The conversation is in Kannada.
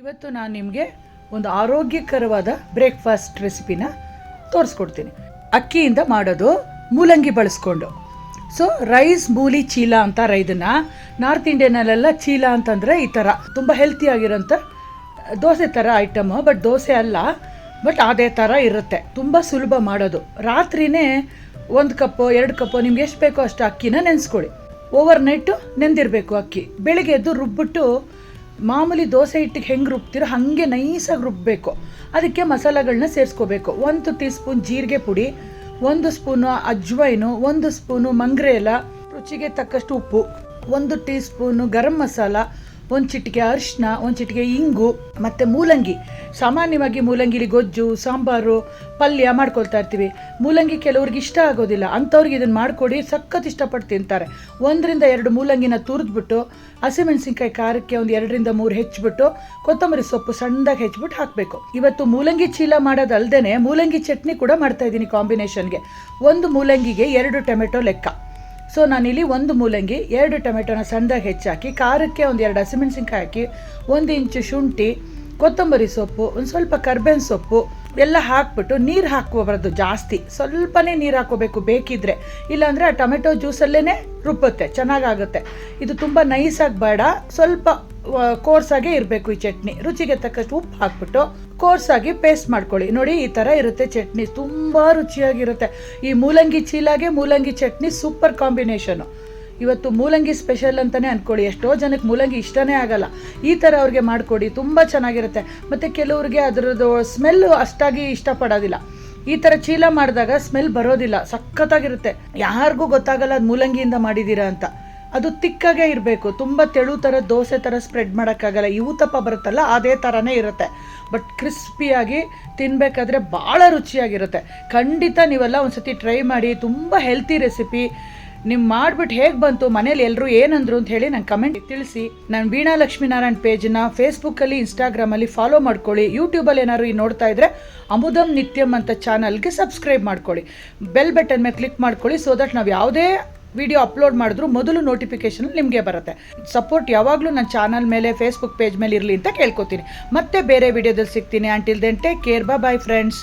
ಇವತ್ತು ನಾನು ನಿಮಗೆ ಒಂದು ಆರೋಗ್ಯಕರವಾದ ಬ್ರೇಕ್ಫಾಸ್ಟ್ ರೆಸಿಪಿನ ತೋರಿಸ್ಕೊಡ್ತೀನಿ. ಅಕ್ಕಿಯಿಂದ ಮಾಡೋದು ಮೂಲಂಗಿ ಬಳಸ್ಕೊಂಡು. ಸೊ ರೈಸ್ ಮೂಲಿ ಚೀಲ ಅಂತಾರೆ ಇದನ್ನು. ನಾರ್ತ್ ಇಂಡಿಯನಲ್ಲೆಲ್ಲ ಚೀಲ ಅಂತಂದರೆ ಈ ಥರ ತುಂಬ ಹೆಲ್ತಿಯಾಗಿರೋಂಥ ದೋಸೆ ಥರ ಐಟಮು. ಬಟ್ ದೋಸೆ ಅಲ್ಲ, ಬಟ್ ಅದೇ ಥರ ಇರುತ್ತೆ. ತುಂಬ ಸುಲಭ ಮಾಡೋದು. ರಾತ್ರಿಯೇ 1 ಕಪ್ಪು 2 ಕಪ್ಪು ನಿಮ್ಗೆ ಎಷ್ಟು ಬೇಕೋ ಅಷ್ಟು ಅಕ್ಕಿನ ನೆನೆಸ್ಕೊಳ್ಳಿ. ಓವರ್ ನೈಟು ನೆಂದಿರಬೇಕು ಅಕ್ಕಿ. ಬೆಳಿಗ್ಗೆ ಎದ್ದು ರುಬ್ಬಿಟ್ಟು ಮಾಮೂಲಿ ದೋಸೆ ಹಿಟ್ಟಿಗೆ ಹೆಂಗೆ ರುಬ್ತಿರೋ ಹಾಗೆ ನೈಸಾಗಿ ರುಬ್ಬಬೇಕು. ಅದಕ್ಕೆ ಮಸಾಲೆಗಳನ್ನ ಸೇರಿಸ್ಕೋಬೇಕು. 1 ಟೀ ಸ್ಪೂನ್ ಜೀರಿಗೆ ಪುಡಿ, 1 ಸ್ಪೂನು ಅಜ್ವೈನು, 1 ಸ್ಪೂನು ಮಂಗ್ರೆ ಎಲೆ, ರುಚಿಗೆ ತಕ್ಕಷ್ಟು ಉಪ್ಪು, 1 ಟೀ ಸ್ಪೂನು ಗರಂ ಮಸಾಲ, 1 ಚಿಟಿಕೆ ಅರಿಶಿನ, 1 ಚಿಟಿಕೆ ಇಂಗು, ಮತ್ತು ಮೂಲಂಗಿ. ಸಾಮಾನ್ಯವಾಗಿ ಮೂಲಂಗಿಲಿ ಗೊಜ್ಜು, ಸಾಂಬಾರು, ಪಲ್ಯ ಮಾಡ್ಕೊಳ್ತಾ ಇರ್ತೀವಿ. ಮೂಲಂಗಿ ಕೆಲವ್ರಿಗೆ ಇಷ್ಟ ಆಗೋದಿಲ್ಲ, ಅಂಥವ್ರಿಗೆ ಇದನ್ನು ಮಾಡಿಕೊಡಿ, ಸಖತ್ ಇಷ್ಟಪಟ್ಟು ತಿಂತಾರೆ. 1 ರಿಂದ 2 ಮೂಲಂಗಿನ ತುರಿದ್ಬಿಟ್ಟು ಹಸಿಮೆಣಸಿನ್ಕಾಯಿ ಖಾರಕ್ಕೆ 1 2 ರಿಂದ 3 ಹೆಚ್ಚಿಬಿಟ್ಟು ಕೊತ್ತಂಬರಿ ಸೊಪ್ಪು ಸಣ್ಣದಾಗಿ ಹೆಚ್ಚಿಬಿಟ್ಟು ಹಾಕಬೇಕು. ಇವತ್ತು ಮೂಲಂಗಿ ಚೀಲ ಮಾಡೋದಲ್ದೇ ಮೂಲಂಗಿ ಚಟ್ನಿ ಕೂಡ ಮಾಡ್ತಾ ಇದ್ದೀನಿ ಕಾಂಬಿನೇಷನ್ಗೆ. 1 ಮೂಲಂಗಿಗೆ 2 ಟೊಮೆಟೊ ಲೆಕ್ಕ. ಸೊ ನಾನಿಲ್ಲಿ 1 ಮೂಲಂಗಿ 2 ಟೊಮೆಟೊನ ಸಣ್ಣದಾಗಿ ಹೆಚ್ಚಾಕಿ, ಖಾರಕ್ಕೆ 1 2 ಹಸಿಮೆಣಸಿನ್ಕಾಯಿ ಹಾಕಿ, 1 ಇಂಚು ಶುಂಠಿ, ಕೊತ್ತಂಬರಿ ಸೊಪ್ಪು, ಒಂದು ಸ್ವಲ್ಪ ಕರ್ಬೇವಿನ ಸೊಪ್ಪು ಎಲ್ಲ ಹಾಕ್ಬಿಟ್ಟು ನೀರು ಹಾಕ್ಕೋಬಾರ್ದು ಜಾಸ್ತಿ, ಸ್ವಲ್ಪನೇ ನೀರು ಹಾಕೋಬೇಕು ಬೇಕಿದ್ರೆ. ಇಲ್ಲಾಂದರೆ ಆ ಟೊಮೆಟೊ ಜ್ಯೂಸಲ್ಲೇ ರುಬ್ಬುತ್ತೆ, ಚೆನ್ನಾಗಾಗುತ್ತೆ. ಇದು ತುಂಬ ನೈಸಾಗಿ ಬೇಡ, ಸ್ವಲ್ಪ ಕೋರ್ಸಾಗೇ ಇರಬೇಕು ಈ ಚಟ್ನಿ. ರುಚಿಗೆ ತಕ್ಕಷ್ಟು ಉಪ್ಪು ಹಾಕ್ಬಿಟ್ಟು ಕೋರ್ಸಾಗಿ ಪೇಸ್ಟ್ ಮಾಡ್ಕೊಳ್ಳಿ. ನೋಡಿ ಈ ಥರ ಇರುತ್ತೆ ಚಟ್ನಿ, ತುಂಬ ರುಚಿಯಾಗಿರುತ್ತೆ. ಈ ಮೂಲಂಗಿ ಚೀಲಾಗೆ ಮೂಲಂಗಿ ಚಟ್ನಿ ಸೂಪರ್ ಕಾಂಬಿನೇಷನು. ಇವತ್ತು ಮೂಲಂಗಿ ಸ್ಪೆಷಲ್ ಅಂತಲೇ ಅಂದ್ಕೊಳ್ಳಿ. ಎಷ್ಟೋ ಜನಕ್ಕೆ ಮೂಲಂಗಿ ಇಷ್ಟನೇ ಆಗಲ್ಲ. ಈ ಥರ ಅವ್ರಿಗೆ ಮಾಡಿಕೊಡಿ, ತುಂಬ ಚೆನ್ನಾಗಿರುತ್ತೆ. ಮತ್ತು ಕೆಲವ್ರಿಗೆ ಅದರದ್ದು ಸ್ಮೆಲ್ಲು ಅಷ್ಟಾಗಿ ಇಷ್ಟಪಡೋದಿಲ್ಲ. ಈ ಥರ ಚೀಲ ಮಾಡಿದಾಗ ಸ್ಮೆಲ್ ಬರೋದಿಲ್ಲ, ಸಖತ್ತಾಗಿರುತ್ತೆ. ಯಾರಿಗೂ ಗೊತ್ತಾಗಲ್ಲ ಅದು ಮೂಲಂಗಿಯಿಂದ ಮಾಡಿದ್ದೀರಾ ಅಂತ. ಅದು ತಿಕ್ಕಾಗೇ ಇರಬೇಕು, ತುಂಬ ತೆಳು ಥರ ದೋಸೆ ಥರ ಸ್ಪ್ರೆಡ್ ಮಾಡೋಕ್ಕಾಗಲ್ಲ. ಈ ಊತಪ್ಪ ಬರುತ್ತಲ್ಲ ಅದೇ ಥರನೇ ಇರುತ್ತೆ. ಬಟ್ ಕ್ರಿಸ್ಪಿಯಾಗಿ ತಿನ್ನಬೇಕಾದ್ರೆ ಭಾಳ ರುಚಿಯಾಗಿರುತ್ತೆ. ಖಂಡಿತ ನೀವೆಲ್ಲ ಒಂದು ಸತಿ ಟ್ರೈ ಮಾಡಿ. ತುಂಬ ಹೆಲ್ತಿ ರೆಸಿಪಿ. ನೀವು ಮಾಡಿಬಿಟ್ಟು ಹೇಗೆ ಬಂತು, ಮನೇಲಿ ಎಲ್ಲರೂ ಏನಂದ್ರು ಅಂತ ಹೇಳಿ ನಂಗೆ ಕಮೆಂಟ್ ತಿಳಿಸಿ. ನಾನು ವೀಣಾ ಲಕ್ಷ್ಮೀನಾರಾಯಣ್ ಪೇಜ್ನ ಫೇಸ್ಬುಕ್ಕಲ್ಲಿ, ಇನ್ಸ್ಟಾಗ್ರಾಮಲ್ಲಿ ಫಾಲೋ ಮಾಡ್ಕೊಳ್ಳಿ. ಯೂಟ್ಯೂಬಲ್ಲಿ ಏನಾದ್ರು ನೋಡ್ತಾ ಇದ್ದರೆ ಅಮುದಂ ನಿತ್ಯಂ ಅಂತ ಚಾನಲ್ಗೆ ಸಬ್ಸ್ಕ್ರೈಬ್ ಮಾಡ್ಕೊಳ್ಳಿ. ಬೆಲ್ ಬಟನ್ ಮೇಲೆ ಕ್ಲಿಕ್ ಮಾಡ್ಕೊಳ್ಳಿ. ಸೊ ದಟ್ ನಾವು ಯಾವುದೇ ವಿಡಿಯೋ ಅಪ್ಲೋಡ್ ಮಾಡಿದ್ರು ಮೊದಲು ನೋಟಿಫಿಕೇಶನ್ ನಿಮಗೆ ಬರುತ್ತೆ. ಸಪೋರ್ಟ್ ಯಾವಾಗಲೂ ನನ್ನ ಚಾನಲ್ ಮೇಲೆ, ಫೇಸ್ಬುಕ್ ಪೇಜ್ ಮೇಲೆ ಇರಲಿ ಅಂತ ಕೇಳ್ಕೊತೀನಿ. ಮತ್ತೆ ಬೇರೆ ವಿಡಿಯೋದಲ್ಲಿ ಸಿಗ್ತೀನಿ. Until then take care, bye friends.